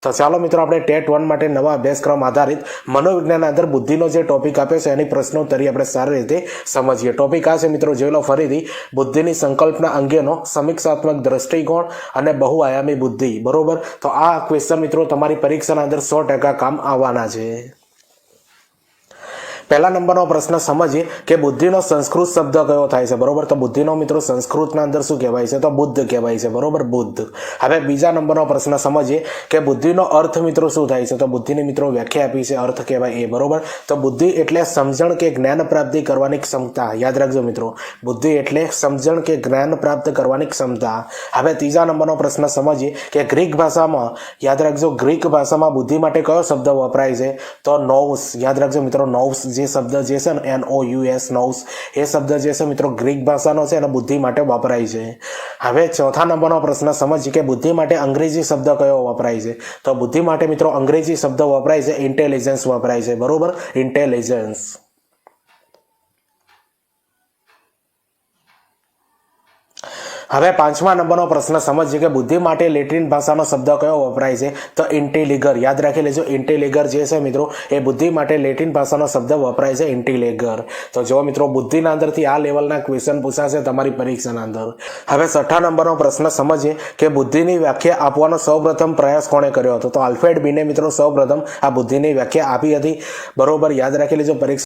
તો ચાલો મિત્રો આપણે ટેટ 1 માટે નવા અભ્યાસક્રમ આધારિત મનોવિજ્ઞાન આધાર બુદ્ધિનો જે ટોપિક આપ્યો છે એની પ્રશ્નોત્તરી આપણે સારી રીતે સમજીએ। ટોપિક આ છે મિત્રો, જોઈ લો ફરીથી, બુદ્ધિની સંકલ્પના અંગેનો સમીક્ષાત્મક દ્રષ્ટિકોણ અને બહુઆયામી બુદ્ધિ, બરોબર। તો આ ક્વેશ્ચન મિત્રો તમારી પરીક્ષાના અંદર 100% કામ આવવાના છે। પહેલા નંબરનો પ્રશ્ન સમજીએ કે બુદ્ધિનો સંસ્કૃત શબ્દ કયો થાય છે, બરોબર। તો બુદ્ધિનો મિત્રો સંસ્કૃતના અંદર શું કહેવાય છે, તો બુદ્ધ કહેવાય છે, બરોબર, બુદ્ધ। હવે બીજા નંબરનો પ્રશ્ન સમજીએ કે બુદ્ધિનો અર્થ મિત્રો શું થાય છે, તો બુદ્ધિની મિત્રો વ્યાખ્યા આપી છે, અર્થ કહેવાય એ, બરોબર। તો બુદ્ધિ એટલે સમજણ કે જ્ઞાન પ્રાપ્તિ કરવાની ક્ષમતા, યાદ રાખજો મિત્રો, બુદ્ધિ એટલે સમજણ કે જ્ઞાન પ્રાપ્ત કરવાની ક્ષમતા। હવે ત્રીજા નંબરનો પ્રશ્ન સમજીએ કે ગ્રીક ભાષામાં, યાદ રાખજો, ગ્રીક ભાષામાં બુદ્ધિ માટે કયો શબ્દ વપરાય છે, તો નોઉસ, યાદ રાખજો મિત્રો, નોઉસ જે શબ્દ જે છે ને, NOUS, નોઉસ, એ શબ્દ જે છે મિત્રો ગ્રીક ભાષાનો છે અને બુદ્ધિ માટે વપરાય છે। હવે ચોથા નંબરનો પ્રશ્ન સમજીએ કે બુદ્ધિ માટે અંગ્રેજી શબ્દ કયો વપરાય છે, તો બુદ્ધિ માટે મિત્રો અંગ્રેજી શબ્દ વપરાય છે ઇન્ટેલિજન્સ વપરાય છે, બરોબર, ઇન્ટેલિજન્સ। હવે પાંચમા નંબરનો પ્રશ્ન સમજીએ કે બુદ્ધિ માટે લેટિન ભાષાનો શબ્દ કયો વપરાય છે, તો ઇન્ટેલિગર, યાદ રાખી લેજો, ઇન્ટેલિગર જે છે મિત્રો એ બુદ્ધિ માટે લેટિન ભાષાનો શબ્દ વપરાય છે, ઇન્ટેલિગર। તો જો મિત્રો બુદ્ધિના અંદરથી આ લેવલના ક્વેશ્ચન પૂછાશે તમારી પરીક્ષાના અંદર। હવે છઠ્ઠા નંબરનો પ્રશ્ન સમજીએ કે બુદ્ધિની વ્યાખ્યા આપવાનો સૌપ્રથમ પ્રયાસ કોણે કર્યો હતો, તો આલ્ફ્રેડ બીને મિત્રો સૌપ્રથમ આ બુદ્ધિની વ્યાખ્યા આપી હતી, બરોબર, યાદ રાખી લેજો, પરીક્ષા